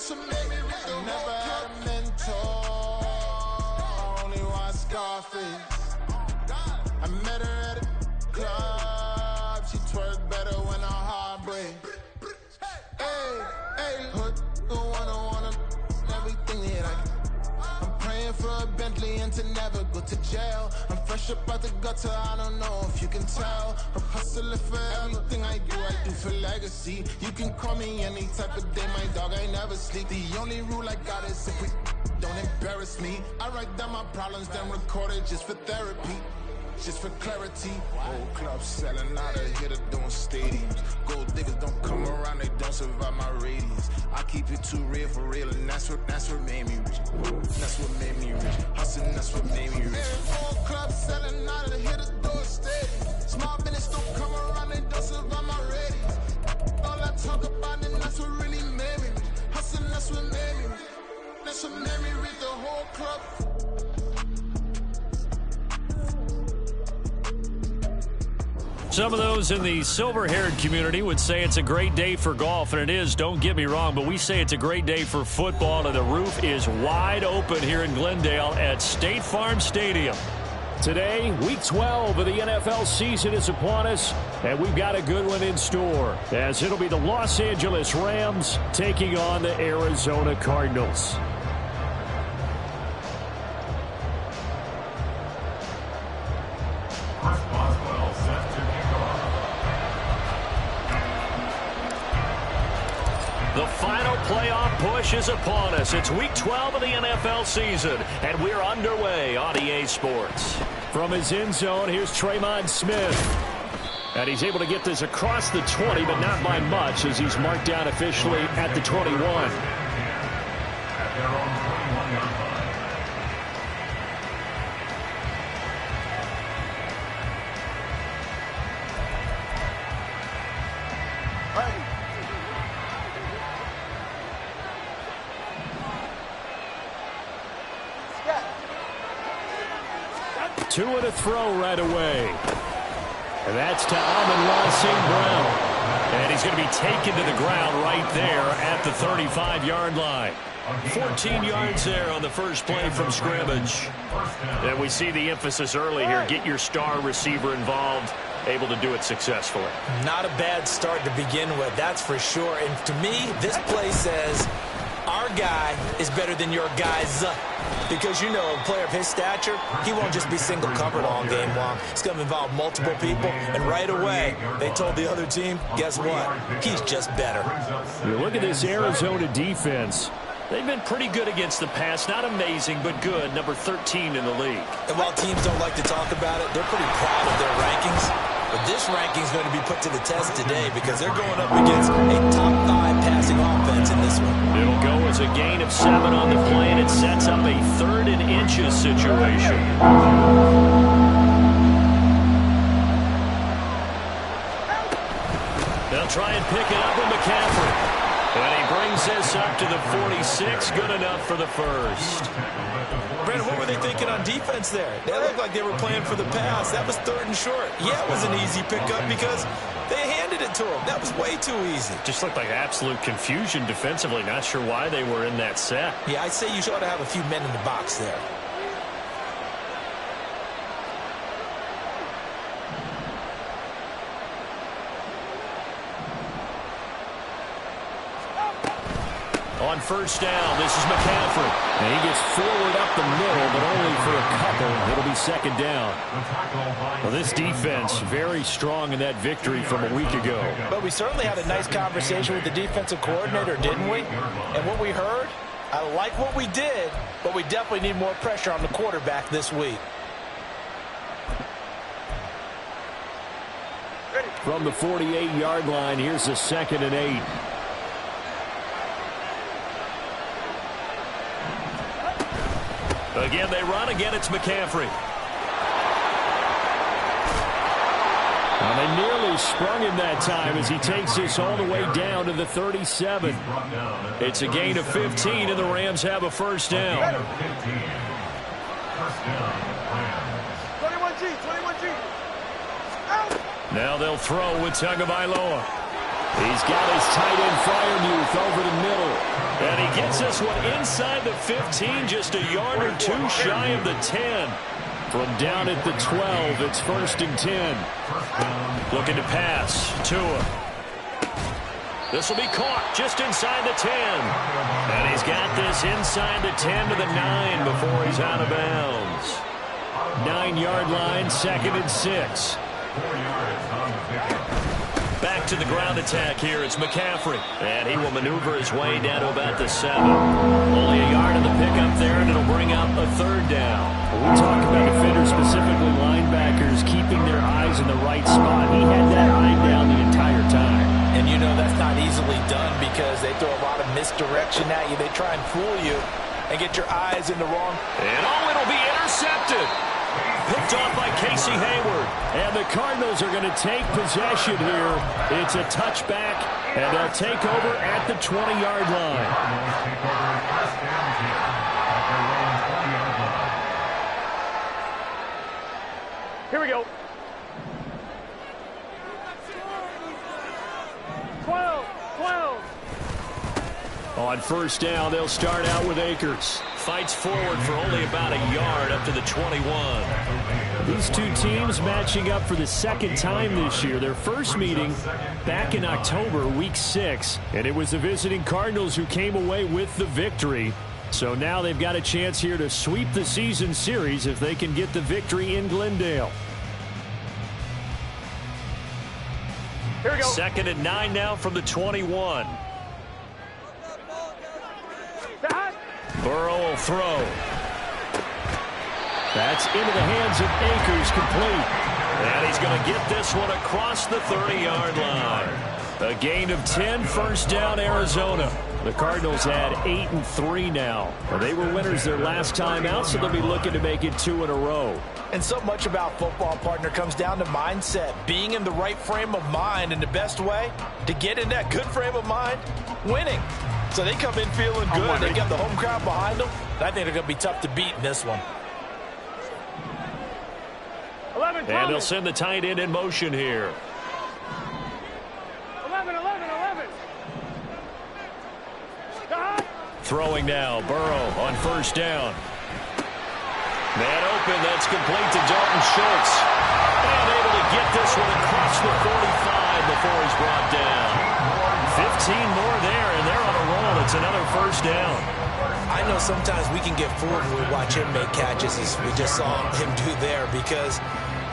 That's what made me reach the never had a mentor. I only watch Scarface. I met her at a club. She twerk better when her heart breaks. Hey, hood, wanna everything that I can. I'm praying for a Bentley and to never go to jail. I'm fresh up out the gutter, I don't know if you can tell. I'm hustling for everything I do for legacy. You can call me any type of day, my dog, I never sleep. The only rule I got is if we don't embarrass me. I write down my problems, then record it just for therapy. Just for clarity, whole club selling out of here to doing stadiums. Gold diggers don't come around, they don't survive my radius. I keep it too real for real, and that's what made me rich. That's what made me rich. Hustling, that's what made me rich. Whole club selling out of here to doing stadiums. Small business don't come around, they don't survive my radius. All I talk about, and that's what really made me rich. Hustling, that's what made me rich. That's what made me rich. The whole club. Some of those in the silver-haired community would say it's a great day for golf, and it is, don't get me wrong, but we say it's a great day for football, and the roof is wide open here in Glendale at State Farm Stadium. Today, Week 12 of the NFL season is upon us, and we've got a good one in store, as it'll be the Los Angeles Rams taking on the Arizona Cardinals. The final playoff push is upon us. It's Week 12 of the NFL season, and we're underway on EA Sports. From his end zone, here's Tremont Smith. And he's able to get this across the 20, but not by much, as he's marked down officially at the 21. Two and a throw right away. And that's to Amon-Ra St. Brown. And he's going to be taken to the ground right there at the 35-yard line. 14 yards there on the first play from scrimmage. And we see the emphasis early here. Get your star receiver involved. Able to do it successfully. Not a bad start to begin with, that's for sure. And to me, this play says our guy is better than your guy's. Because, you know, a player of his stature, he won't just be single covered all game long. It's going to involve multiple people. And right away, they told the other team, guess what? He's just better. You look at this Arizona defense. They've been pretty good against the pass. Not amazing, but good. Number 13 in the league. And while teams don't like to talk about it, they're pretty proud of their rankings. But this ranking is going to be put to the test today because they're going up against a top 5 passing offense in this one. It'll go as a gain of 7 on the play, and it sets up a 3rd and inches situation. They'll try and pick it up with McCaffrey. And he brings this up to the 46. Good enough for the first. Brandon, what were they thinking on defense there? They looked like they were playing for the pass. That was 3rd and short. Yeah, it was an easy pickup because they handed it to him. That was way too easy. Just looked like absolute confusion defensively. Not sure why they were in that set. Yeah, I'd say you ought to have a few men in the box there. On first down, this is McCaffrey. And he gets forward up the middle, but only for a couple. It'll be 2nd down. Well, this defense very strong in that victory from a week ago. But we certainly had a nice conversation with the defensive coordinator, didn't we? And what we heard, I like what we did, but we definitely need more pressure on the quarterback this week. From the 48-yard line, here's a 2nd and 8. Again, they run. Again, it's McCaffrey. Well, they nearly sprung him that time as he takes this all the way down to the 37. It's a gain of 15, and the Rams have a first down. 21G. Now they'll throw with Tagovailoa. He's got his tight end Fryermuth over the middle. And he gets this one inside the 15, just a yard or two shy of the 10. From down at the 12, it's 1st and 10. Looking to pass. Tua. This will be caught just inside the 10. And he's got this inside the 10 to the 9 before he's out of bounds. 9-yard line, 2nd and 6. Back to the ground attack here. It's McCaffrey. And he will maneuver his way down to about the 7. Only a yard in the pickup there, and it'll bring up a 3rd down. When we talk about defenders, specifically linebackers, keeping their eyes in the right spot. He had that eye down the entire time. And you know that's not easily done because they throw a lot of misdirection at you. They try and fool you and get your eyes in the wrong. And it'll be intercepted. Picked off by Casey Hayward. And the Cardinals are going to take possession here. It's a touchback, and they'll take over at the 20-yard line. Here we go. 12. On 1st down, they'll start out with Akers. Fights forward for only about a yard up to the 21. These two teams matching up for the 2nd time this year. Their first meeting back in October, week 6. And it was the visiting Cardinals who came away with the victory. So now they've got a chance here to sweep the season series if they can get the victory in Glendale. Here we go. 2nd and 9 now from the 21. Burrow will throw. That's into the hands of Akers, complete. And he's going to get this one across the 30-yard line. A gain of 10, 1st down, Arizona. The Cardinals had 8-3 now. They were winners their last time out, so they'll be looking to make it 2 in a row. And so much about football, partner, comes down to mindset. Being in the right frame of mind, and the best way to get in that good frame of mind, winning. So they come in feeling good. They got the home crowd behind them. I think they're going to be tough to beat in this one. 11. And they'll send the tight end in motion here. 11. Throwing now, Burrow on 1st down. Man open, that's complete to Dalton Schultz. And able to get this one across the 45 before he's brought down. 15 more there, and they're on a roll. It's another 1st down. I know sometimes we can get fooled when we watch him make catches as we just saw him do there because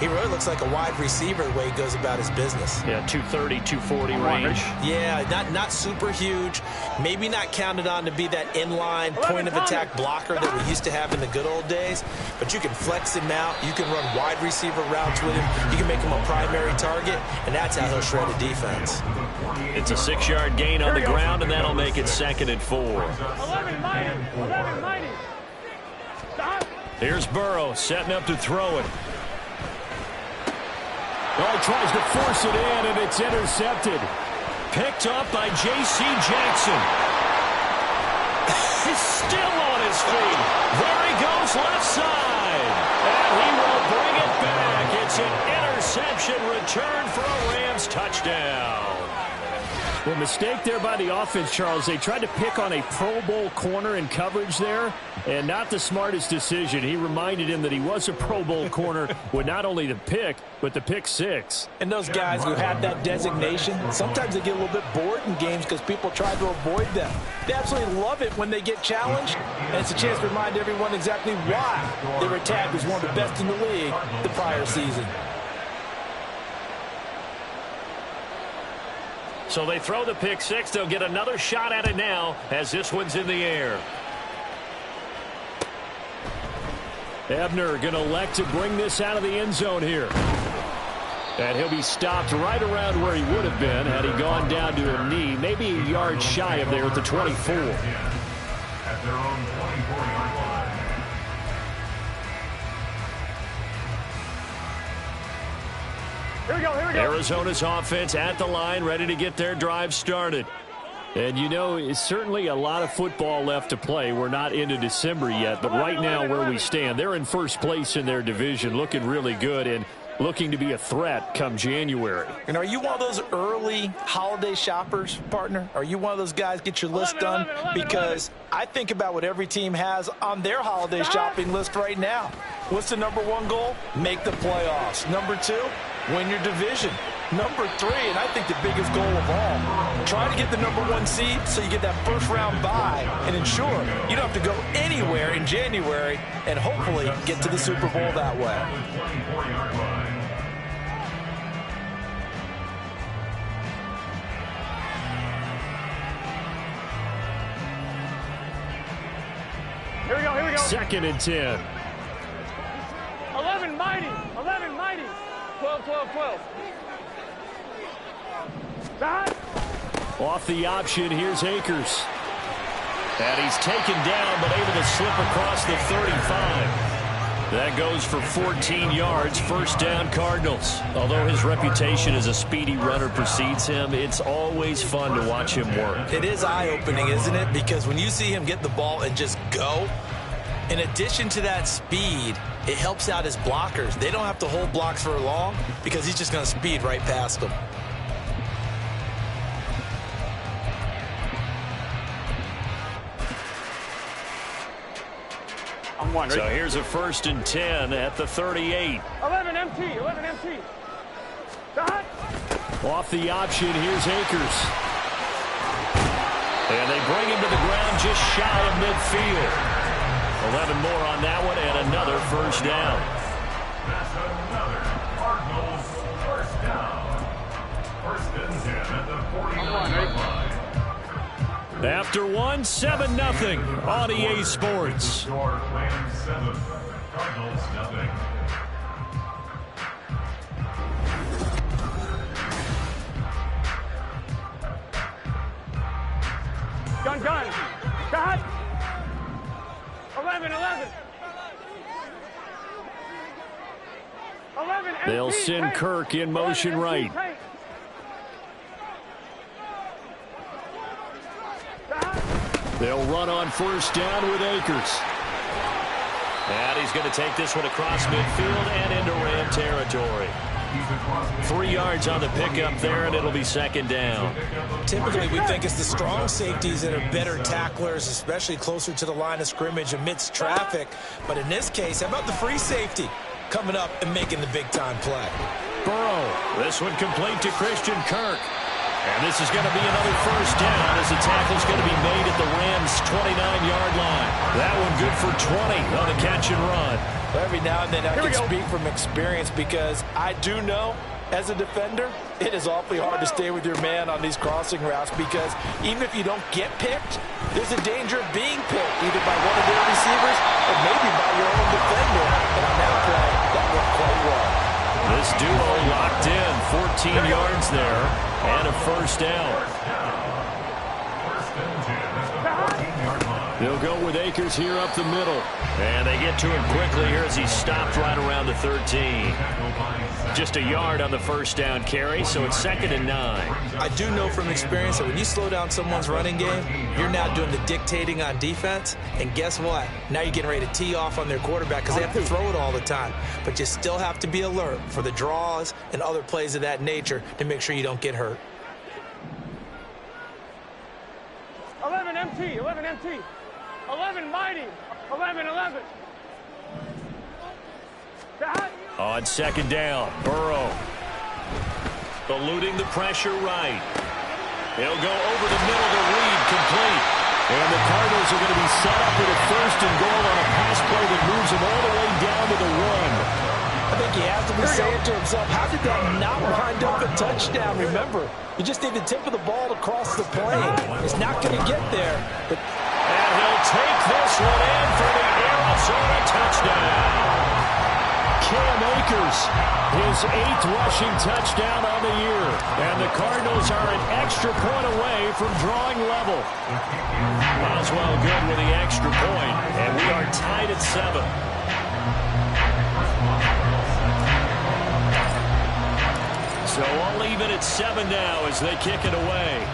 he really looks like a wide receiver the way he goes about his business. Yeah, 230, 240 range. Yeah, not super huge. Maybe not counted on to be that inline point-of-attack blocker that we used to have in the good old days. But you can flex him out. You can run wide receiver routes with him. You can make him a primary target, and that's how he'll shred a defense. It's a 6-yard gain on the ground, and that'll make it 2nd and 4. 11 mighty. Stop. Here's Burrow setting up to throw it. Oh, tries to force it in, and it's intercepted. Picked up by J.C. Jackson. He's still on his feet. There he goes, left side. And he will bring it back. It's an interception return for a Rams touchdown. Well, mistake there by the offense, Charles. They tried to pick on a Pro Bowl corner in coverage there, and not the smartest decision. He reminded him that he was a Pro Bowl corner with not only the pick, but the pick 6. And those guys who have that designation, sometimes they get a little bit bored in games because people try to avoid them. They absolutely love it when they get challenged, and it's a chance to remind everyone exactly why they were tagged as one of the best in the league the prior season. So they throw the pick 6. They'll get another shot at it now as this one's in the air. Ebner going to elect to bring this out of the end zone here. And he'll be stopped right around where he would have been had he gone down to a knee, maybe a yard shy of there at the 24. At their own 24-yard line. Here we go. Arizona's offense at the line, ready to get their drive started. And, you know, it's certainly a lot of football left to play. We're not into December yet, but right now where we stand, they're in first place in their division, looking really good. And looking to be a threat come January. And are you one of those early holiday shoppers, partner? Are you one of those guys get your list done? Because I think about what every team has on their holiday shopping list right now. What's the number one goal? Make the playoffs. Number two, win your division. Number three, and I think the biggest goal of all, try to get the number one seed so you get that first round bye and ensure you don't have to go anywhere in January and hopefully get to the Super Bowl that way. Here we go, here we go. 2nd and 10. 11 mighty, 11 mighty. 12, 12, 12. That. Off the option, here's Akers. And he's taken down, but able to slip across the 35. That goes for 14 yards, first down Cardinals. Although his reputation as a speedy runner precedes him, it's always fun to watch him work. It is eye-opening, isn't it? Because when you see him get the ball and just go, in addition to that speed, it helps out his blockers. They don't have to hold blocks for long because he's just going to speed right past them. So here's a 1st and 10 at the 38. 11 MT, 11 MT. That. Off the option, here's Akers. And they bring him to the ground just shy of midfield. 11 more on that one and another first down. That's another Cardinals first down. 1st and 10 at the 49-yard line. After 7-0 on EA Sports. Your Rams 7, Cardinals nothing. Gun. That. 11, 11. 11 They'll MT, send tank. Kirk in motion 11 right. MT, tank. That. They'll run on first down with Akers. And he's going to take this one across midfield and into Ram territory. 3 yards on the pickup there, and it'll be 2nd down. Typically, we think it's the strong safeties that are better tacklers, especially closer to the line of scrimmage amidst traffic. But in this case, how about the free safety coming up and making the big-time play? Burrow, this one complete to Christian Kirk. And this is going to be another first down as the tackle's going to be made at the Rams' 29-yard line. That one good for 20 on the catch and run. Every now and then I can speak from experience because I do know, as a defender, it is awfully hard to stay with your man on these crossing routes because even if you don't get picked, there's a danger of being picked either by one of their receivers or maybe by your own defender. And on that play, that worked quite well. This duo locked in, 14 yards there, and a first down. They'll go with Akers here up the middle. And they get to him quickly here as he stopped right around the 13. Just a yard on the first down carry, so it's 2nd and 9. I do know from experience that when you slow down someone's running game, you're now doing the dictating on defense. And guess what? Now you're getting ready to tee off on their quarterback because they have to throw it all the time. But you still have to be alert for the draws and other plays of that nature to make sure you don't get hurt. 11 MT, 11 MT. 11 mighty, 11, 11. That. On 2nd down, Burrow eluding the pressure right. He'll go over the middle to Reed, complete. And the Cardinals are going to be set up with a 1st and goal on a pass play that moves them all the way down to the 1. I think he has to be saying to himself, how did that not wind up a touchdown? Remember, you just need the tip of the ball to cross the plane. It's not going to get there. But and he'll take this one in for the Arizona touchdown. Cam Akers, his 8th rushing touchdown on the year. And the Cardinals are an extra point away from drawing level. Boswell good with the extra point, and we are tied at 7. So all even at 7 now as they kick it away.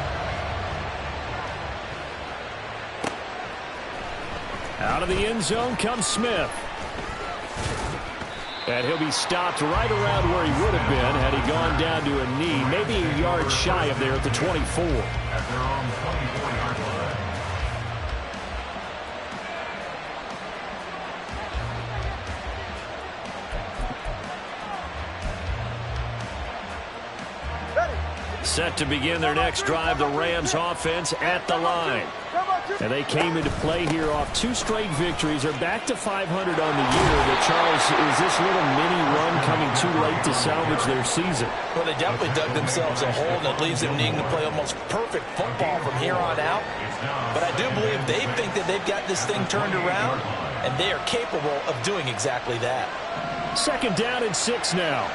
Out of the end zone comes Smith. And he'll be stopped right around where he would have been had he gone down to a knee, maybe a yard shy of there at the 24. At their own 24-yard line. Set to begin their next drive, the Rams offense at the line. And they came into play here off 2 straight victories. They're back to 500 on the year. But, Charles, is this little mini run coming too late to salvage their season? Well, they definitely dug themselves a hole that leaves them needing to play almost perfect football from here on out. But I do believe they think that they've got this thing turned around, and they are capable of doing exactly that. 2nd down and 6 now.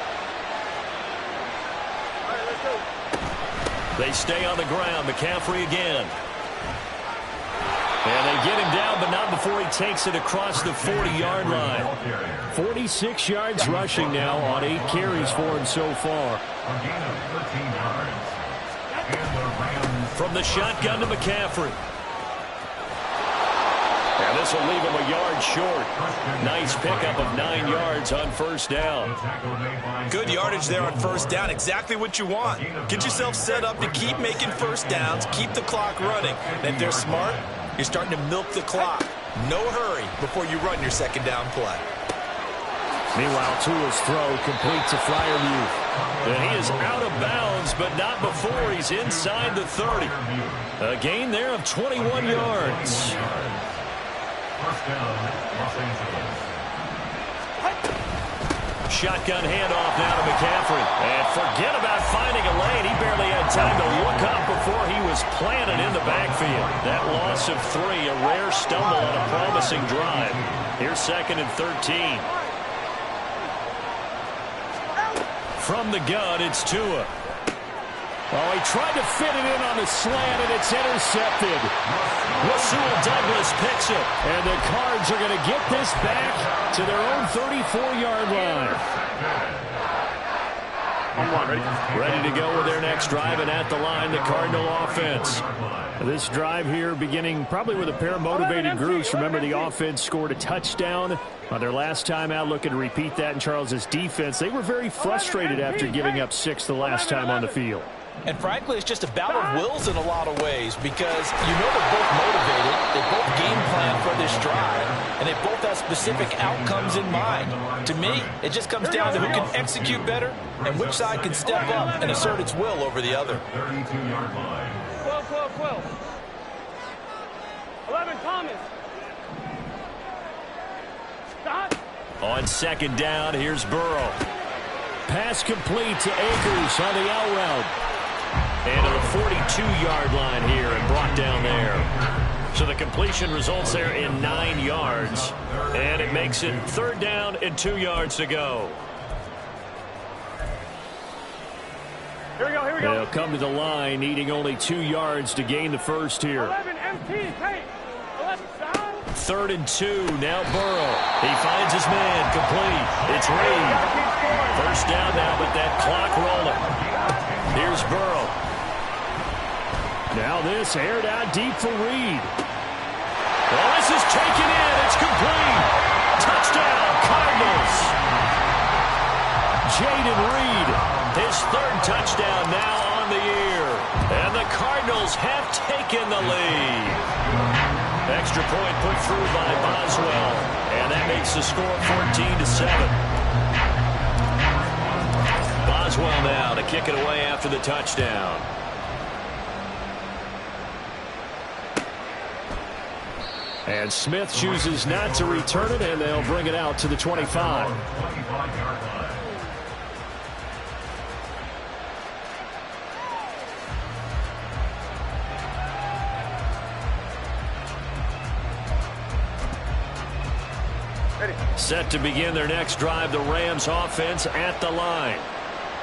They stay on the ground. McCaffrey again. And they get him down, but not before he takes it across the 40-yard line. 46 yards rushing now on 8 carries for him so far. A gain of 13 yards. And the Rams From the shotgun to McCaffrey. And this will leave him a yard short. Nice pickup of 9 yards on 1st down. Good yardage there on 1st down. Exactly what you want. Get yourself set up to keep making 1st downs, keep the clock running. And if they're smart, you're starting to milk the clock. No hurry before you run your 2nd down play. Meanwhile, Tua's throw complete to Freiermuth. And he is out of bounds, but not before he's inside the 30. A gain there of 21 yards. 1st down, Los Angeles. Shotgun handoff now to McCaffrey. And forget about finding a lane. He barely had time to look up before he was planted in the backfield. That loss of 3, a rare stumble on a promising drive. Here's 2nd and 13. From the gun, it's Tua. Oh, he tried to fit it in on the slant, and it's intercepted. Rasul Douglas picks it. And the Cards are going to get this back to their own 34-yard line. Ready to go with their next drive, and at the line, the Cardinal offense. This drive here beginning probably with a pair of motivated groups. Remember, the offense scored a touchdown on their last time out. Looking to repeat that in Charles's defense. They were very frustrated after giving up 6 the last time on the field. And frankly, it's just a battle of wills in a lot of ways because you know they're both motivated, they both game plan for this drive, and they both have specific outcomes in mind. To me, it just comes down to who can execute better and which side can step up and assert its will over the other. 32-yard line. 12. 11, Thomas. Stop. On 2nd down, here's Burrow. Pass complete to Akers on the out route. And to the 42-yard line here and brought down there. So the completion results there in 9 yards. And it makes it 3rd down and 2 yards to go. Here we go. They'll come to the line, needing only 2 yards to gain the first here. 11, MT, hey. 11, stop. 3rd and 2, now Burrow. He finds his man, complete. It's Reed. 1st down now, but that clock rolling. Here's Burrow. Now this aired out deep for Reed. Well, this is taken in. It's complete. Touchdown, Cardinals. Jaden Reed, his 3rd touchdown now on the year. And the Cardinals have taken the lead. Extra point put through by Boswell. And that makes the score 14-7. Boswell now to kick it away after the touchdown. And Smith chooses not to return it, and they'll bring it out to the 25. 25-yard line. Set to begin their next drive, the Rams offense at the line.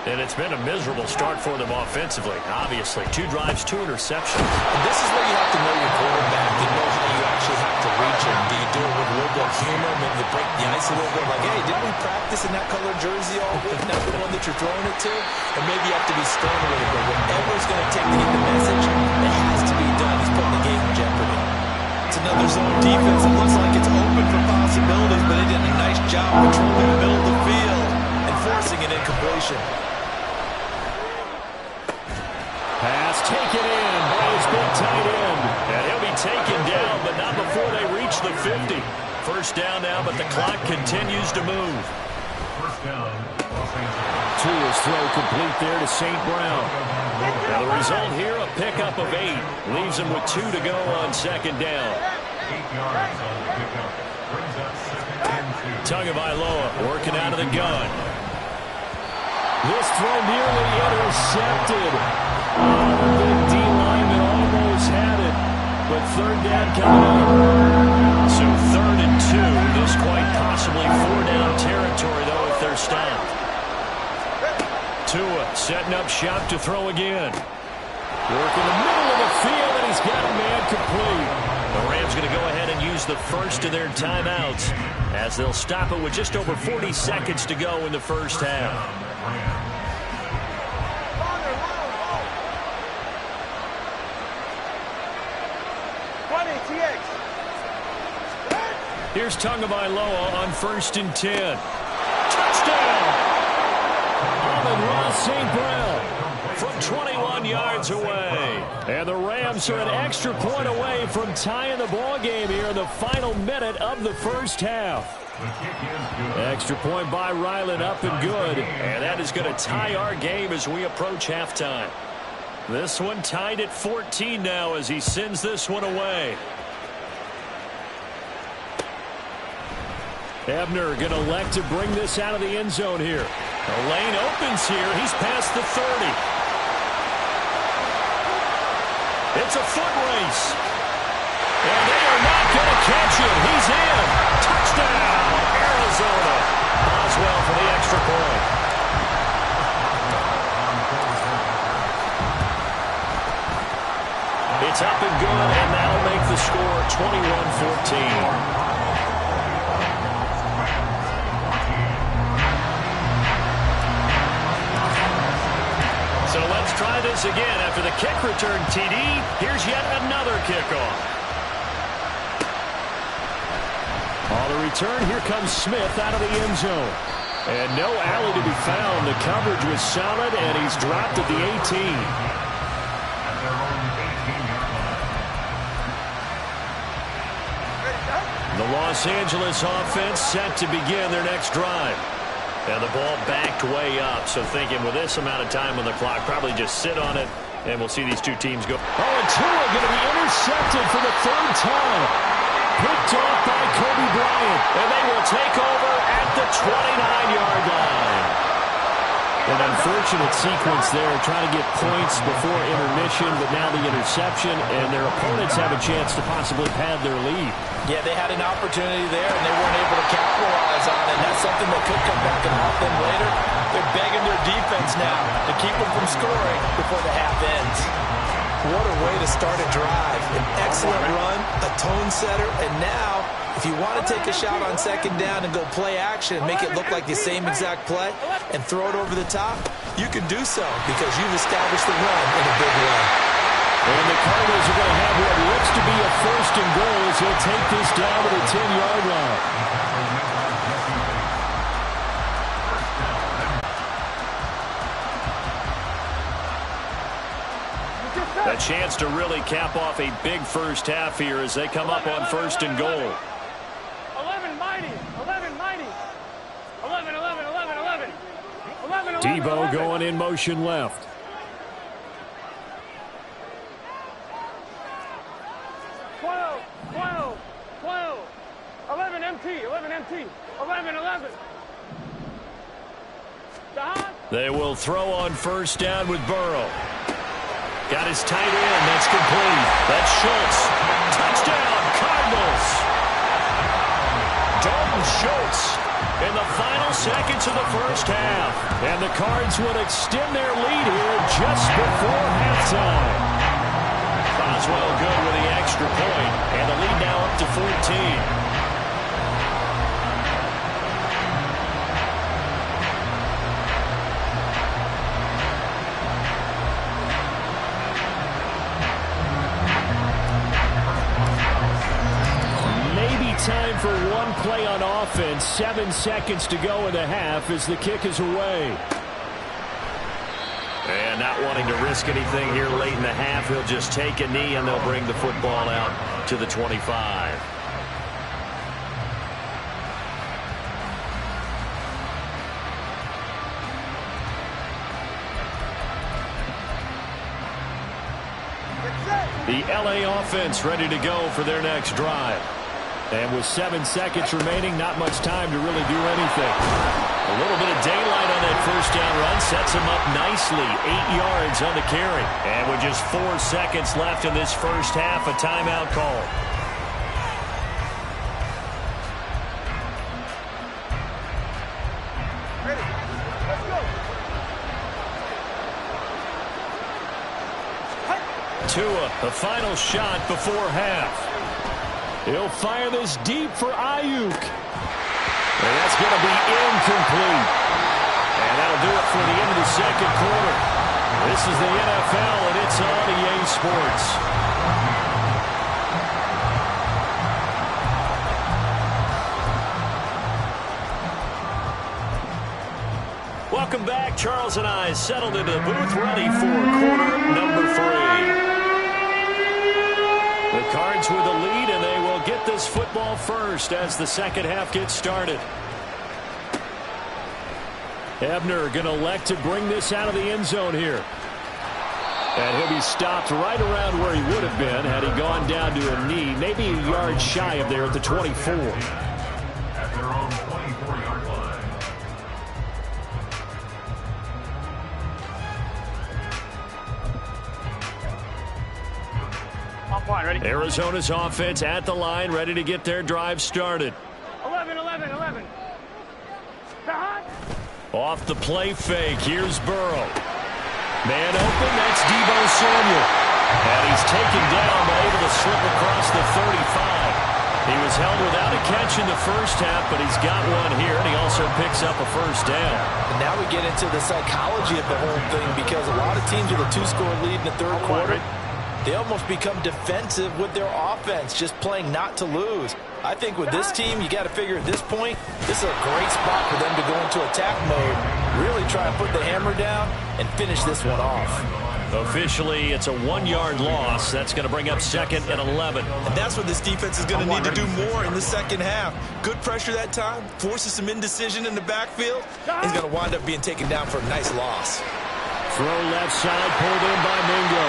And it's been a miserable start for them offensively, obviously. 2 drives, 2 interceptions. And this is where you have to know your quarterback and know how you actually have to reach him. Do you do it with a little bit of humor, maybe to break the ice a little bit, like, hey, didn't we practice in that colored jersey all week? That's the one that you're throwing it to? And maybe you have to be stern a little bit. Whatever it's going to take to get the message, it has to be done. He's putting the game in jeopardy. It's another zone defense. It looks like it's open for possibilities, but they did a nice job controlling the middle of the field. field and forcing an incompletion. Pass taken in by his big tight end. And he'll be taken down, but not before they reach the 50. First down now, but the clock continues to move. First down, Los Angeles. Tua's throw complete there to St. Brown. Now the result here, a pickup of 8. Leaves him with 2 to go on second down. 8 yards on the pickup. Brings up 2nd and 2. Tagovailoa working out of the gun. This throw nearly intercepted. The big D lineman almost had it, but third down coming up. So 3rd and 2. This quite possibly 4-down territory, though, if they're stopped. Tua setting up shop to throw again. Work in the middle of the field, and he's got a man complete. The Rams going to go ahead and use the first of their timeouts as they'll stop it with just over 40 seconds to go in the first half. Here's Tagovailoa on 1st and 10. Touchdown! Amon-Ra St. Brown From 21 yards away. And the Rams are an extra point away from tying the ball game here in the final minute of the first half. Extra point by Ryland, up and good. And that is going to tie our game as we approach halftime. This one tied at 14 now as he sends this one away. Ebner going to elect to bring this out of the end zone here. The lane opens here. He's past the 30. It's a foot race. And they are not going to catch him. He's in. Touchdown, Arizona. Boswell for the extra point. It's up and good, and that'll make the score 21-14. So let's try this again. After the kick return TD, here's yet another kickoff. On the return, here comes Smith out of the end zone. And no alley to be found. The coverage was solid, and he's dropped at the 18. The Los Angeles offense set to begin their next drive. And the ball backed way up, so thinking with this amount of time on the clock, probably just sit on it, and we'll see these two teams go. Oh, and Tua going to be intercepted for the 3rd time. Picked off by Kobe Bryant. And they will take over at the 29-yard line. An unfortunate sequence there, trying to get points before intermission, but now the interception, and their opponents have a chance to possibly pad their lead. Yeah, they had an opportunity there, and they weren't able to capitalize on it. And that's something that could come back and haunt them later. They're begging their defense now to keep them from scoring before the half ends. What a way to start a drive. An excellent run, a tone setter, and now, if you want to take a shot on 2nd down and go play action and make it look like the same exact play and throw it over the top, you can do so because you've established the run in a big way. And the Cardinals are going to have what looks to be a 1st and goal as they'll take this down to the 10-yard line. A chance to really cap off a big first half here as they come up on 1st and goal. 11 mighty, 11 mighty, 11, 11, 11, 11, 11, 11, Debo 11. going in motion left. 12, 12, 12, 11 MT, 11 MT, 11, 11. They will throw on 1st down with Burrow. Got his tight end. That's complete. That's Schultz. Touchdown, Cardinals. Dalton Schultz in the final seconds of the first half. And the Cards would extend their lead here just before halftime. Boswell good with the extra point. And the lead now up to 14. time for one play on offense. 7 seconds to go in the half as the kick is away. And not wanting to risk anything here late in the half, he'll just take a knee and they'll bring the football out to the 25. The LA offense ready to go for their next drive. And with 7 seconds remaining, not much time to really do anything. A little bit of daylight on that first down run sets him up nicely. 8 yards on the carry. And with just 4 seconds left in this first half, a timeout call. Tua, the final shot before half. He'll fire this deep for Ayuk. And that's going to be incomplete. And that'll do it for the end of the second quarter. This is the NFL, and it's on EA Sports. Welcome back. Charles and I settled into the booth, ready for quarter number 3. The Cards with the lead, and they will get this football first as the second half gets started. Ebner going to elect to bring this out of the end zone here. And he'll be stopped right around where he would have been had he gone down to a knee, maybe a yard shy of there at the 24. At their own 24-yard line. Ready? Arizona's offense at the line, ready to get their drive started. 11. Off the play fake, here's Burrow. Man open, that's Deebo Samuel. And he's taken down, but able to slip across the 35. He was held without a catch in the first half, but he's got one here, and he also picks up a first down. And now we get into the psychology of the whole thing, because a lot of teams with a 2-score lead in the third quarter, they almost become defensive with their offense, just playing not to lose. I think with this team, you got to figure at this point, this is a great spot for them to go into attack mode, really try and put the hammer down and finish this one off. Officially, it's a 1-yard loss. That's going to bring up 2nd and 11. And that's what this defense is going to need to do more in the second half. Good pressure that time, forces some indecision in the backfield. He's going to wind up being taken down for a nice loss. Throw left side, pulled in by Mingo.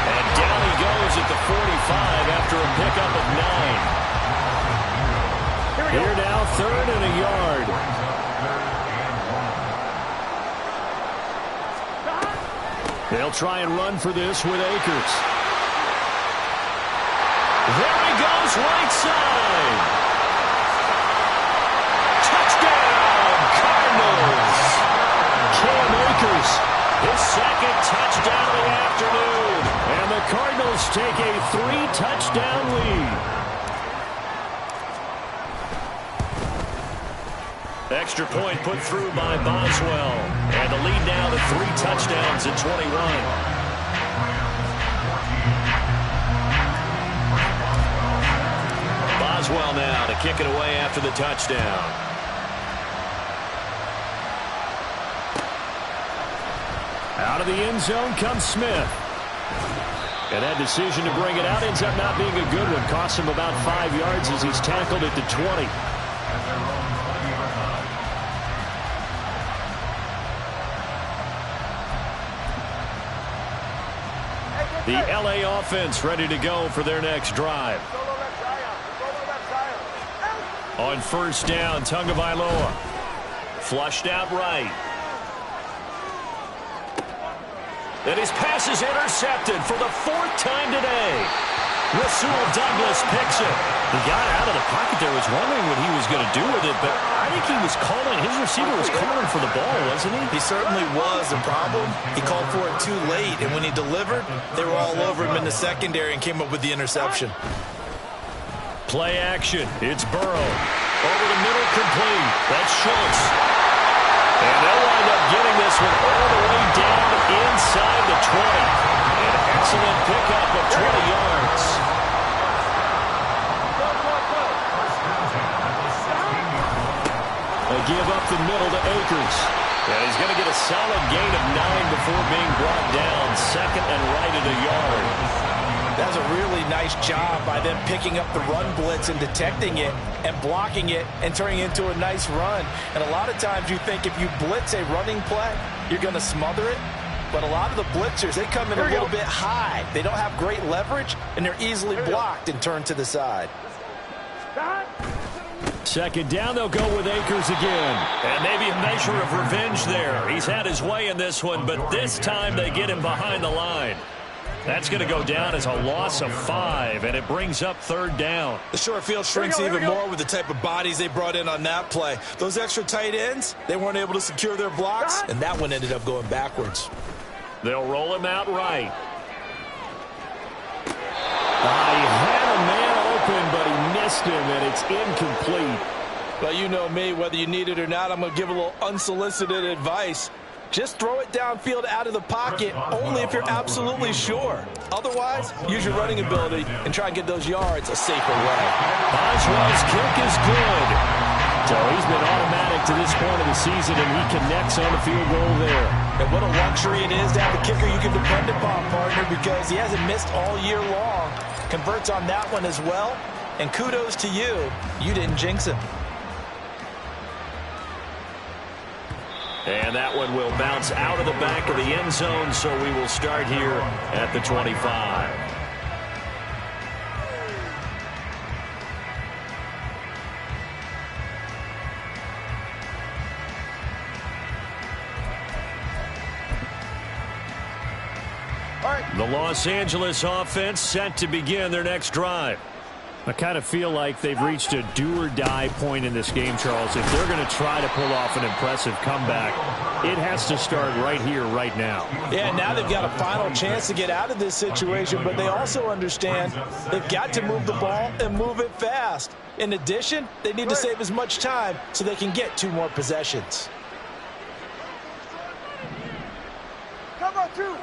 And down he goes at the 45 after a pickup of 9. Here now, 3rd and a yard. They'll try and run for this with Akers. There he goes, right side. Touchdown, Cardinals. Cam Akers, his 2nd touchdown of the afternoon. And the Cardinals take a 3-touchdown lead. Extra point put through by Boswell. And the lead now to 3 touchdowns at 21. Boswell now to kick it away after the touchdown. Out of the end zone comes Smith. And that decision to bring it out ends up not being a good one. Costs him about 5 yards as he's tackled at the 20. The LA offense ready to go for their next drive. On first down, Tagovailoa. Flushed out right. And his pass is intercepted for the 4th time today. Rasul Douglas picks it. He got out of the pocket there, was wondering what he was going to do with it, but I think he was calling, his receiver was calling for the ball, wasn't he? He certainly was. The problem, he called for it too late, and when he delivered, they were all over him in the secondary and came up with the interception. Play action. It's Burrow. Over the middle, complete. That's Schultz. And they'll wind up getting this one all the way down inside the 20. An excellent pickup of 20 yards. the middle to Akers. And he's going to get a solid gain of 9 before being brought down. Second and right at a yard. That's a really nice job by them picking up the run blitz and detecting it and blocking it and turning it into a nice run. And a lot of times you think if you blitz a running play, you're going to smother it. But a lot of the blitzers, they come in a little bit high. They don't have great leverage, and they're easily blocked and turned to the side. Second down, they'll go with Akers again. And maybe a measure of revenge there. He's had his way in this one, but this time they get him behind the line. That's going to go down as a loss of 5, and it brings up third down. The short field shrinks even more with the type of bodies they brought in on that play. Those extra tight ends, they weren't able to secure their blocks, and that one ended up going backwards. They'll roll him out right. He had a man open, but he missed him, and it's incomplete. But you know me, whether you need it or not, I'm going to give a little unsolicited advice. Just throw it downfield out of the pocket, only if you're absolutely sure. Otherwise, use your running ability and try and get those yards a safer way. Boswell's kick is good. So he's been automatic to this point of the season, and he connects on the field goal there. And what a luxury it is to have a kicker you can depend upon, partner, because he hasn't missed all year long. Converts on that one as well. And kudos to you. You didn't jinx him. And that one will bounce out of the back of the end zone, so we will start here at the 25. The Los Angeles offense set to begin their next drive. I kind of feel like they've reached a do-or-die point in this game, Charles. If they're going to try to pull off an impressive comeback, it has to start right here, right now. Yeah, now they've got a final chance to get out of this situation, but they also understand they've got to move the ball and move it fast. In addition, they need to save as much time so they can get 2 more possessions. Cover 2.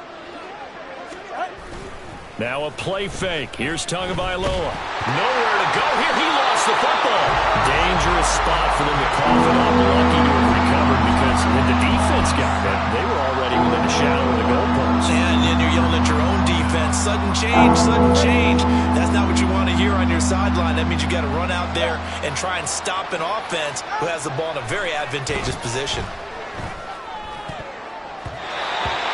Now a play fake. Here's Tagovailoa. Nowhere to go here. He lost the football. Dangerous spot for them to cough it up. Lucky to have recovered because when the defense got it, they were already within a shadow of the goalpost. And then you're yelling at your own defense. Sudden change, sudden change. That's not what you want to hear on your sideline. That means you got to run out there and try and stop an offense who has the ball in a very advantageous position.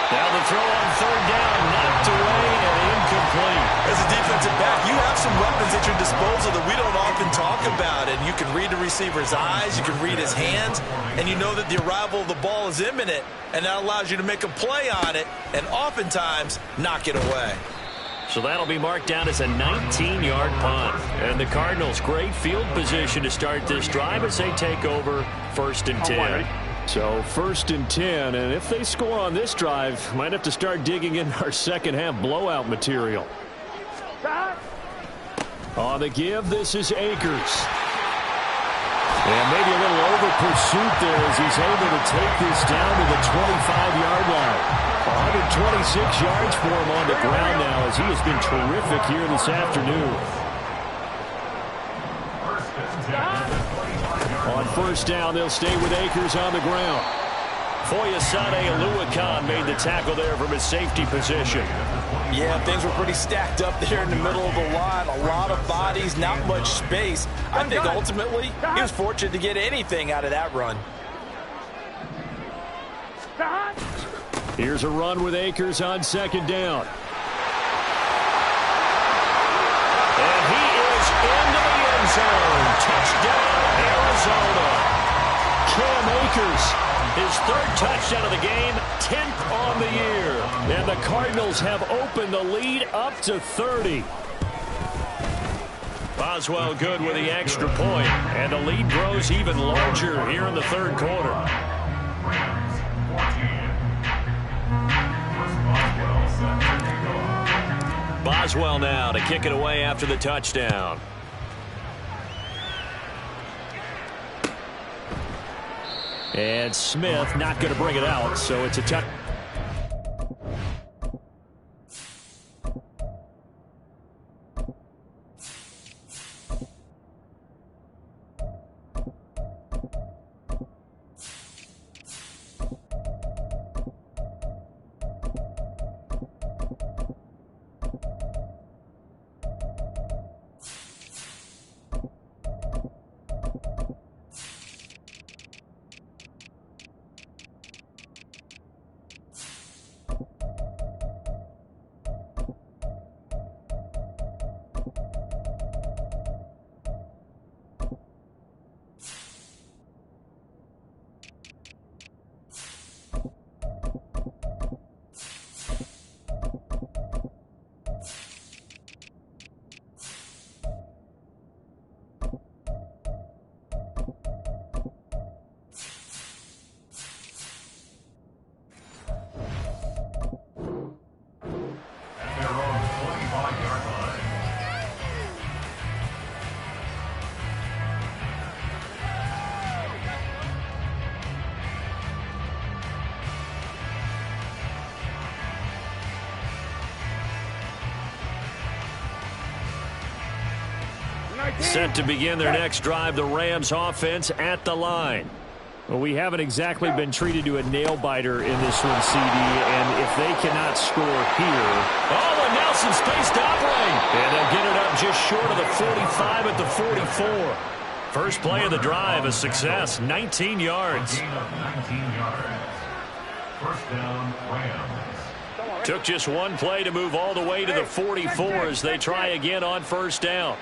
Now the throw on third down, knocked away and incomplete. As a defensive back, you have some weapons at your disposal that we don't often talk about. And you can read the receiver's eyes, you can read his hands, and you know that the arrival of the ball is imminent, and that allows you to make a play on it and oftentimes knock it away. So that'll be marked down as a 19-yard punt. And the Cardinals, great field position to start this drive as they take over 1st and 10. So 1st and 10, and if they score on this drive, might have to start digging in our second-half blowout material. On the give, this is Akers. And maybe a little over-pursuit there as he's able to take this down to the 25-yard line. 126 yards for him on the ground now as he has been terrific here this afternoon. On 1st down, they'll stay with Akers on the ground. Foyesade Oluwakan made the tackle there from his safety position. Yeah, things were pretty stacked up there in the middle of the line. A lot of bodies, not much space. I think ultimately he was fortunate to get anything out of that run. Here's a run with Akers on 2nd down. And he is into the end zone. Touchdown, Arizona. Cam Akers, his 3rd touchdown of the game, 10th on the year. And the Cardinals have opened the lead up to 30. Boswell good with the extra point, and the lead grows even larger here in the 3rd quarter. Boswell now to kick it away after the touchdown. And Smith not going to bring it out, so it's a touch. Set to begin their next drive, the Rams offense at the line. Well, we haven't exactly been treated to a nail-biter in this one, CD, and if they cannot score here... Oh, and now some space to operate. And they'll get it up just short of the 45 at the 44. First play of the drive, a success, 19 yards. Gain of 19 yards. First down, Rams. Took just one play to move all the way to the 44 as they try again on first down.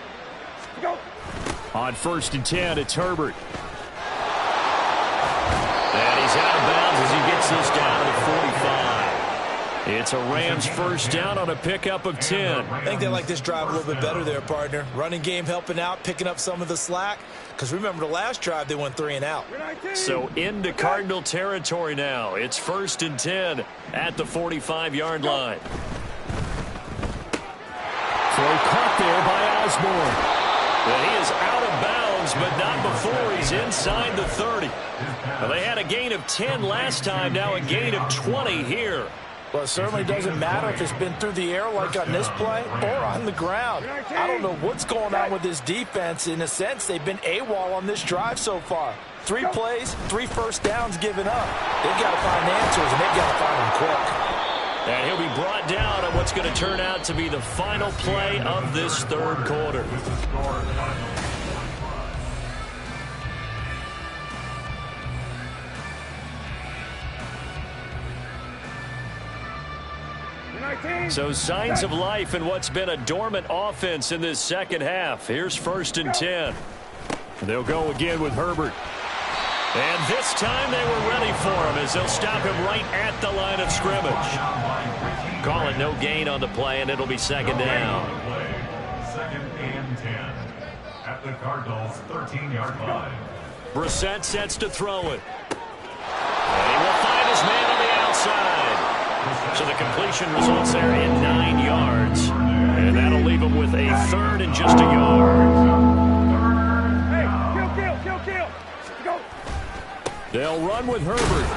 On 1st and 10, it's Herbert. And he's out of bounds as he gets this down to the 45. It's a Rams first down on a pickup of 10. I think they like this drive a little bit better there, partner. Running game helping out, picking up some of the slack. Because remember the last drive, they went 3 and out. So into Cardinal territory now. It's 1st and 10 at the 45-yard line. Throw caught there by Osborne. Well, he is out of bounds, but not before he's inside the 30. Well, they had a gain of 10 last time, now a gain of 20 here. Well, it certainly doesn't matter if it's been through the air like on this play or on the ground. I don't know what's going on with this defense. In a sense, they've been AWOL on this drive so far. 3 plays, 3 first downs given up. They've got to find answers, and they've got to find them quick. And he'll be brought down on what's going to turn out to be the final play of this third quarter. So signs of life in what's been a dormant offense in this second half. Here's 1st and 10. They'll go again with Herbert. And this time they were ready for him as they'll stop him right at the line of scrimmage. Call it no gain on the play, and it'll be 2nd down. 2nd and 10 at the Cardinals' 13-yard line. Brissett sets to throw it. And he will find his man on the outside. So the completion results there in 9 yards. And that'll leave him with a 3rd and just a yard. Hey, kill. Go. They'll run with Herbert.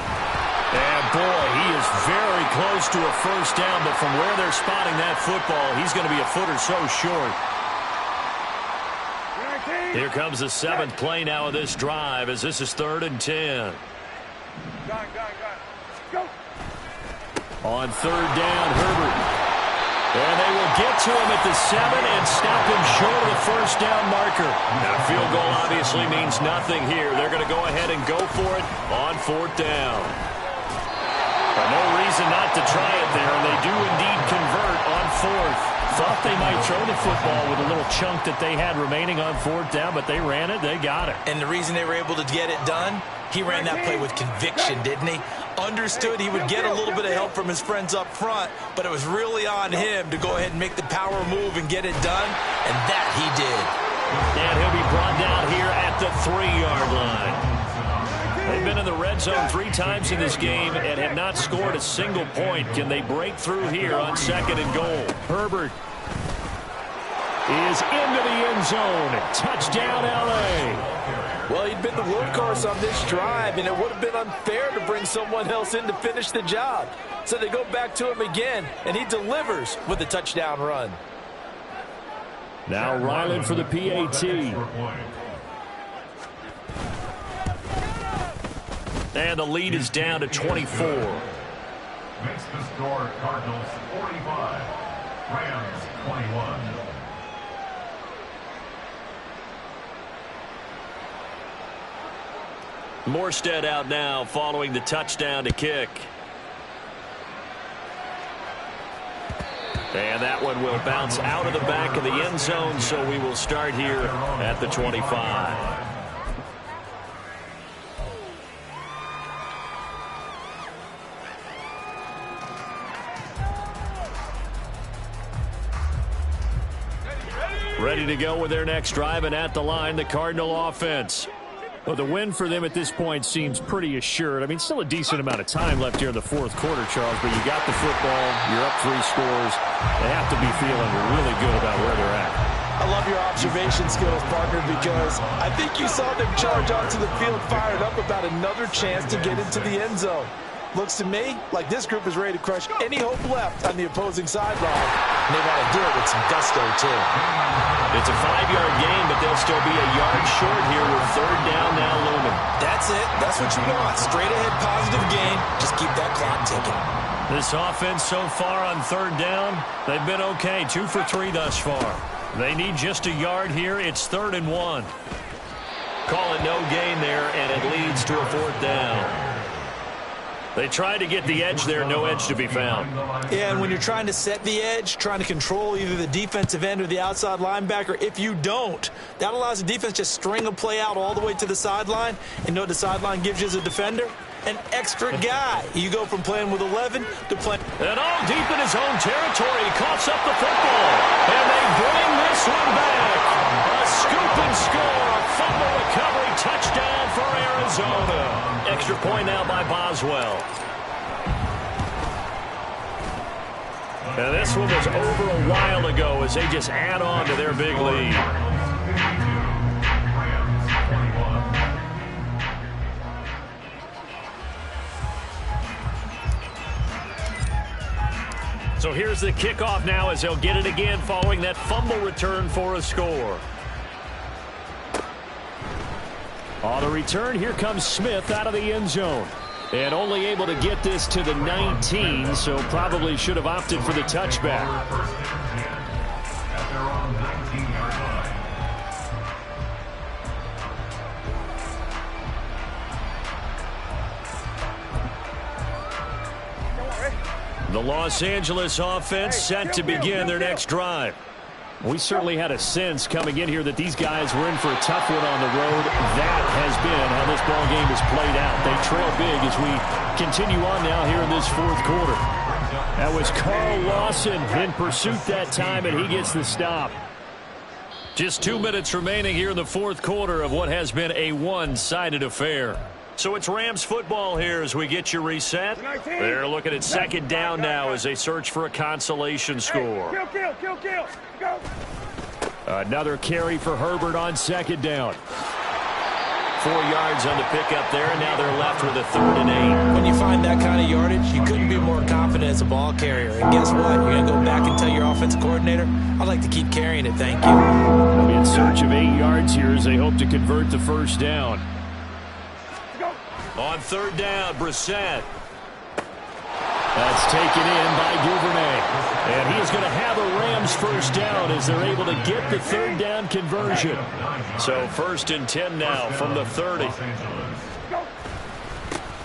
And boy, he is very close to a first down, but from where they're spotting that football, he's going to be a foot or so short. Here comes the 7th play now of this drive as this is 3rd and 10. Go. On 3rd down, Herbert. And they will get to him at the 7 and stop him short of the first down marker. Now, field goal obviously means nothing here. They're going to go ahead and go for it on 4th down. But no reason not to try it there, and they do indeed convert on 4th. Thought they might throw the football with a little chunk that they had remaining on 4th down, but they ran it, they got it. And the reason they were able to get it done, he ran that play with conviction, didn't he? Understood he would get a little bit of help from his friends up front, but it was really on him to go ahead and make the power move and get it done, and that he did. And he'll be brought down here at the 3-yard line. They've been in the red zone 3 times in this game and have not scored a single point. Can they break through here on 2nd and goal? Herbert is into the end zone. Touchdown, L.A. Well, he'd been the workhorse on this drive, and it would have been unfair to bring someone else in to finish the job. So they go back to him again, and he delivers with a touchdown run. Now Ryland for the PAT. And the lead is down to 24. Makes the score Cardinals 45, Rams 21. Morstead out now following the touchdown to kick. And that one will bounce out of the back of the end zone, so we will start here at the 25. Ready to go with their next drive, and at the line, the Cardinal offense. Well, the win for them at this point seems pretty assured. I mean, still a decent amount of time left here in the 4th quarter, Charles, but you got the football, you're up 3 scores. They have to be feeling really good about where they're at. I love your observation skills, partner, because I think you saw them charge onto the field fired up about another chance to get into the end zone. Looks to me like this group is ready to crush any hope left on the opposing sideline. And they want to do it with some gusto, too. It's a 5-yard gain, but they'll still be a yard short here with third down now looming. That's it. That's what you want. Straight ahead positive gain. Just keep that clock ticking. This offense so far on third down, they've been okay. 2 for 3 thus far. They need just a yard here. It's 3rd and 1. Call it no gain there, and it leads to a 4th down. They tried to get the edge there, no edge to be found. Yeah, and when you're trying to set the edge, trying to control either the defensive end or the outside linebacker, if you don't, that allows the defense to string a play out all the way to the sideline. And you know what the sideline gives you as a defender? An extra guy. You go from playing with 11 to playing. And all deep in his own territory, he coughs up the football. And they bring this one back. A scoop and score. Fumble recovery touchdown for Arizona. Extra point now by Boswell. And this one was over a while ago as they just add on to their big lead. So here's the kickoff now as they'll get it again following that fumble return for a score. On the return, here comes Smith out of the end zone. And only able to get this to the 19, so probably should have opted for the touchback. At their own 19-yard line. The Los Angeles offense set to begin their next drive. We certainly had a sense coming in here that these guys were in for a tough one on the road. That has been how this ball game has played out. They trail big as we continue on now here in this 4th quarter. That was Carl Lawson in pursuit that time, and he gets the stop. Just 2 minutes remaining here in the 4th quarter of what has been a one-sided affair. So it's Rams football here as we get you reset. They're looking at 2nd down now as they search for a consolation score. Kill. Go. Another carry for Herbert on 2nd down. 4 yards on the pickup there, and now they're left with a 3rd and 8. When you find that kind of yardage, you couldn't be more confident as a ball carrier. And guess what? You're going to go back and tell your offensive coordinator, I'd like to keep carrying it, thank you. They'll be in search of 8 yards here as they hope to convert the 1st down. On 3rd down, Brissett. That's taken in by Duvernay. And he is going to have a Rams 1st down as they're able to get the 3rd down conversion. So 1st and 10 now from the 30.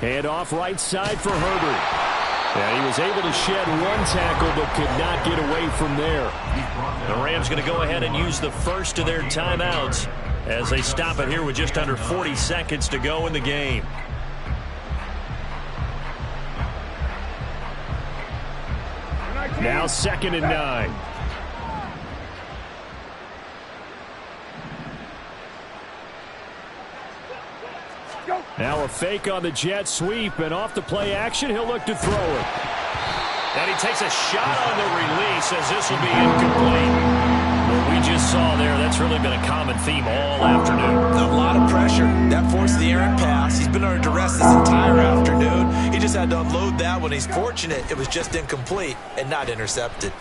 Hand off right side for Herbert. And he was able to shed 1 tackle but could not get away from there. The Rams going to go ahead and use the first of their timeouts as they stop it here with just under 40 seconds to go in the game. Now 2nd and 9. Now a fake on the jet sweep, and off the play action, he'll look to throw it. And he takes a shot on the release as this will be incomplete. What we just saw there, that's really been a common theme all afternoon. A lot of pressure. That forced the errant pass. He's been under duress this entire afternoon. He just had to unload that one. He's fortunate it was just incomplete and not intercepted.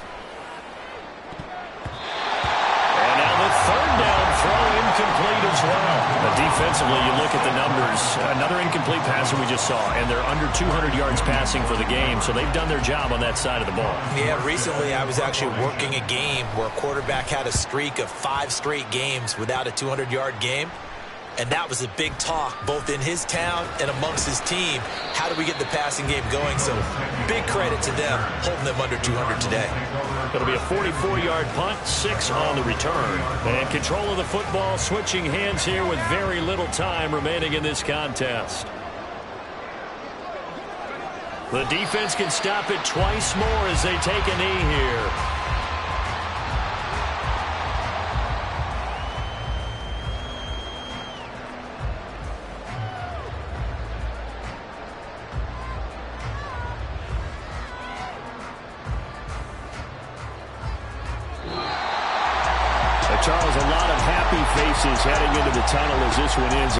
And now the 3rd down throw incomplete as well. But defensively, you look at the numbers. Another incomplete pass that we just saw, and they're under 200 yards passing for the game, so they've done their job on that side of the ball. Yeah, recently I was actually working a game where a quarterback had a streak of 5 straight games without a 200-yard game. And that was a big talk, both in his town and amongst his team. How do we get the passing game going? So big credit to them, holding them under 200 today. It'll be a 44-yard punt, 6 on the return. And control of the football, switching hands here with very little time remaining in this contest. The defense can stop it twice more as they take a knee here. Charles, a lot of happy faces heading into the tunnel as this one ends.